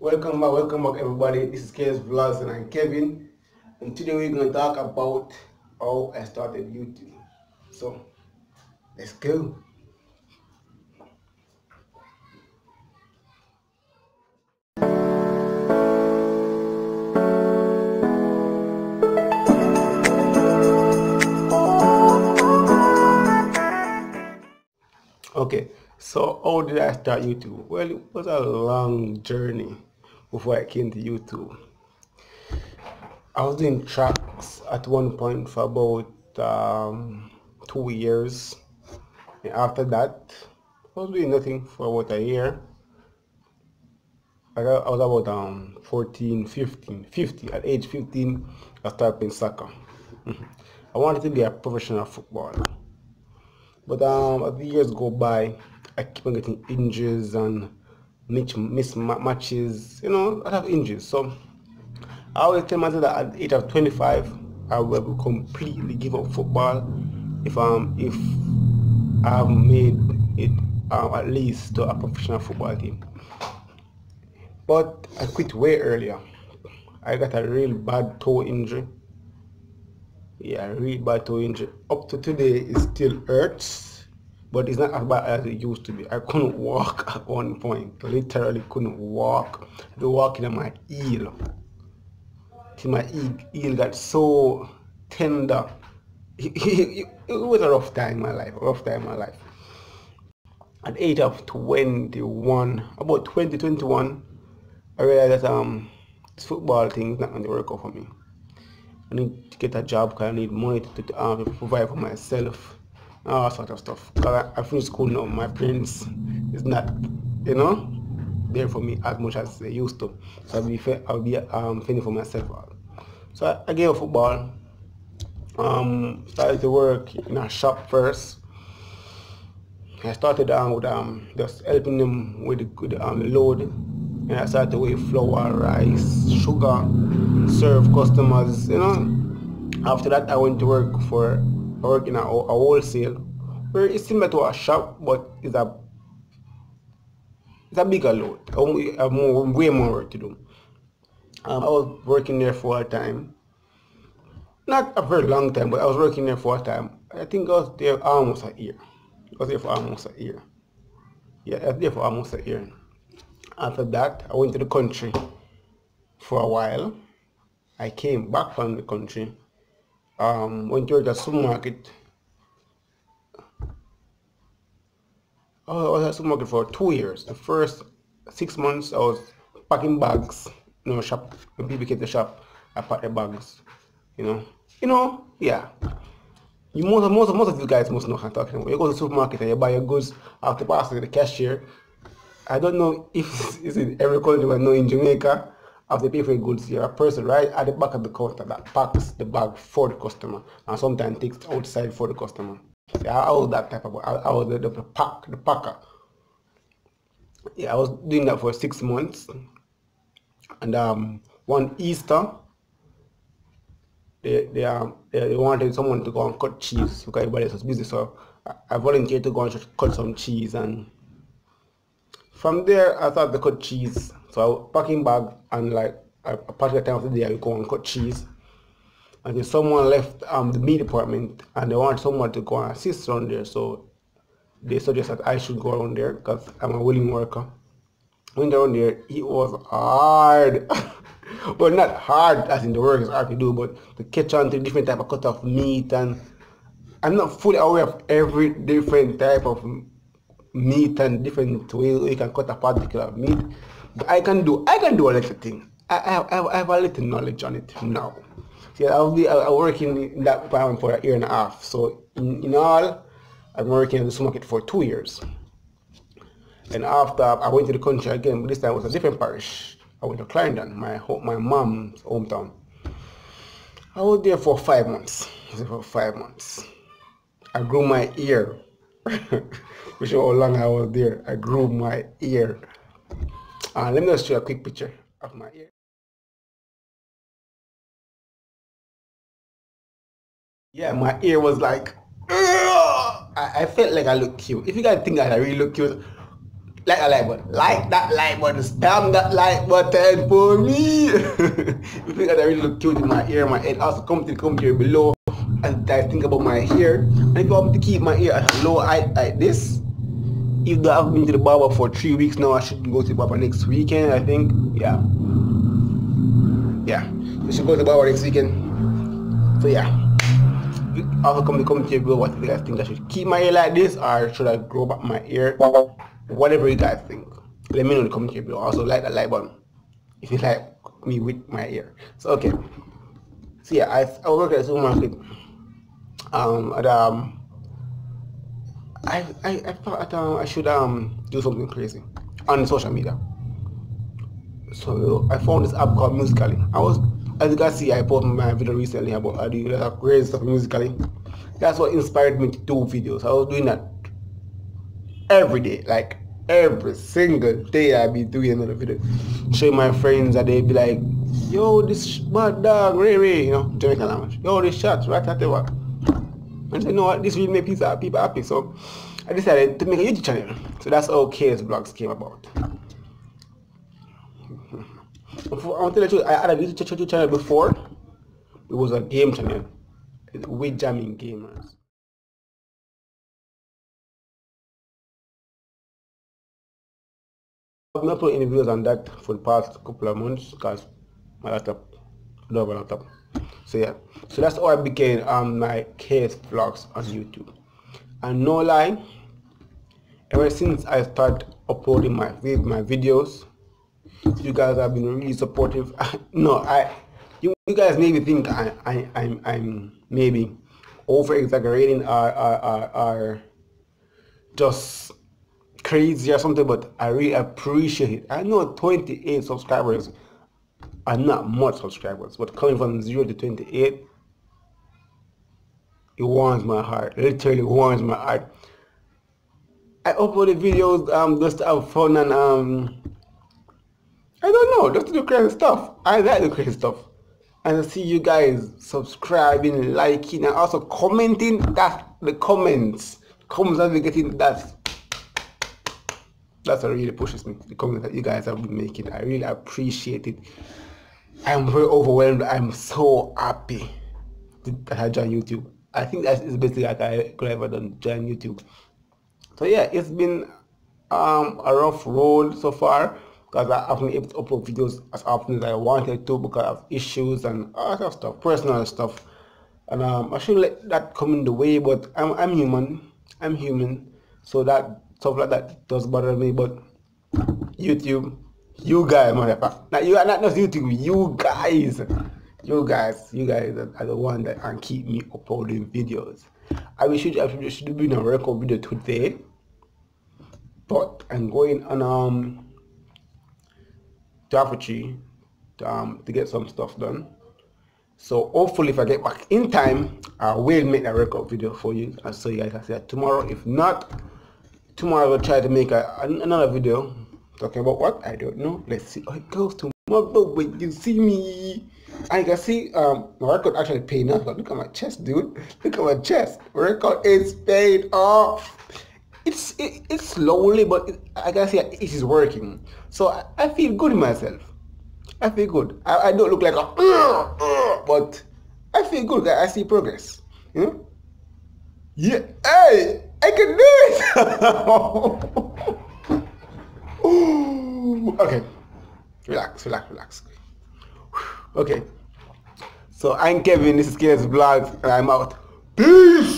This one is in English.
Welcome back everybody. This is KLS Vlogs and I'm Kevin. And today we're going to talk about how I started YouTube. So, let's go. Okay, so how did I start YouTube? Well, it was a long journey before I came to YouTube. I was doing tracks at one point for about 2 years. And after that, I was doing nothing for about a year. I was about 14, 15, 50. At age 15, I started playing soccer. I wanted to be a professional footballer. But as the years go by, I keep on getting injuries and mismatches, I have injuries. So I always tell myself that at the age of 25, I will completely give up football if I have made it at least to a professional football team. But I quit way earlier. I got a real bad toe injury. Yeah, really bad toe injury. Up to today, it still hurts, but it's not as bad as it used to be. I couldn't walk at one point. Literally couldn't walk. I was walking on my heel. Till my heel got so tender. It was a rough time in my life. At the age of 21, about 2021, I realized that this football thing is not going to work out for me. I need to get a job because I need money to provide for myself, all sort of stuff. Because I finished school now, my parents is not, there for me as much as they used to. So I'll be fending for myself. So I gave up football. Started to work in a shop first. I started with just helping them with the load, and I started to weigh flour, rice, sugar, serve customers. After that, I went to work in a wholesale, where it's similar to a shop, but it's a bigger load. I have way more work to do. I was working there for a time, not a very long time, but I was working there for a time. I think I was there almost a year. I was there for almost a year. Yeah, I was there for almost a year. After that, I went to the country for a while. I came back from the country. Went to work at a supermarket. I was at a supermarket for 2 years. The first 6 months, I was packing bags. Shop. When people came to the shop, I packed the bags. Yeah. Most of you guys must know what I'm talking about. You go to the supermarket and you buy your goods after passing the cashier. I don't know if it's in every country, but I know in Jamaica, after pay for your goods, you're a person right at the back of the counter that packs the bag for the customer and sometimes takes it outside for the customer. Yeah, I was that type of, I was the packer. Yeah, I was doing that for 6 months. And one Easter, they wanted someone to go and cut cheese because everybody else was busy. So I volunteered to go and cut some cheese, and from there I started to cut cheese. So I was packing bag, and like a particular time of the day I would go and cut cheese. And then someone left the meat department and they wanted someone to go and assist around there. So they suggested I should go around there because I'm a willing worker. Went around there, it was hard. Well, not hard as in the work is hard to do, but to catch on to different type of cut of meat, and I'm not fully aware of every different type of meat and different way you can cut a particular meat. But I can do a little thing. I have a little knowledge on it now. See, I'll be working in that department for a year and a half. So in all, I've been working in the supermarket for 2 years. And after I went to the country again, but this time it was a different parish. I went to Clarendon, my mom's hometown. I was there for 5 months. I grew my ear. Which is how long I was there. I grew my ear. Let me just show you a quick picture of my ear. Yeah, my ear was like, I felt like I looked cute. If you guys think that I really look cute, like that like button, like that like button, spam that like button for me. You think that I really look cute in my hair, my head. Also come here below and I think about my hair. And if you want me to keep my hair at a low height like this, if I have been to the barber for 3 weeks now, I should go to the barber next weekend, I think. Yeah, you should go to the barber next weekend. So yeah, also come to comment here below what you guys think. I should keep my hair like this or should I grow back my hair? Whatever you guys think, let me know in the comment here below. Also like that like button if you like me with my hair. So okay, so yeah, I work at the supermarket. I thought I should do something crazy on social media. So I found this app called Musically. As you guys see, I posted my video recently about how do you like crazy stuff Musically. That's what inspired me to do videos. I was doing that every day, like every single day. I'd be doing another video, showing my friends that they'd be like, "Yo, this bad dog, Ray, you know, Jamaican language. Yo, this shots, right at the what." And so, you know what, this will make people happy. So I decided to make a YouTube channel. So that's how KLS vlogs came about. I want to let you, I had a YouTube channel before. It was a game channel with jamming gamers. I've not put any videos on that for the past couple of months because my laptop, I don't have a laptop. So yeah, so that's how I began my KLS vlogs on YouTube. And no lie, ever since I started uploading my videos, you guys have been really supportive. No, you guys maybe think I'm maybe over exaggerating or just crazy or something, but I really appreciate it. I know 28 subscribers are not much subscribers, but coming from 0 to 28, it warms my heart. Literally warms my heart. I uploaded videos just to have fun and I don't know, just to do crazy stuff. I like the crazy stuff. And I see you guys subscribing, liking, and also commenting. That the comments that we're getting, that's what really pushes me. The comments that you guys have been making, I really appreciate it. I'm very overwhelmed. I'm so happy that I joined YouTube. I think that is basically like I could have ever done, join YouTube. So yeah, it's been a rough road so far because I haven't been able to upload videos as often as I wanted to because of issues and other stuff, personal stuff. And I shouldn't let that come in the way, but I'm human. I'm human, so that stuff like that does bother me. But YouTube, you guys, motherfucker. Now you are not just YouTube. You guys are the one that can keep me uploading videos. I should have been a record video today, but I'm going on Jaffery to get some stuff done. So hopefully if I get back in time, I will make a record video for you and so you guys can see that tomorrow. If not, tomorrow I will try to make another video talking about what I don't know. Let's see how it goes tomorrow when you see me. And you can see my record actually paying off. Look at my chest, dude. Look at my chest. My record is paid off. It's slowly, but I can see it is working. So I feel good in myself. I feel good. I don't look like a but I feel good. I see progress. You know? Yeah. Hey, I can do it. Okay. Relax. Okay. So I'm Kevin. This is KLS Vlogs, and I'm out. Peace.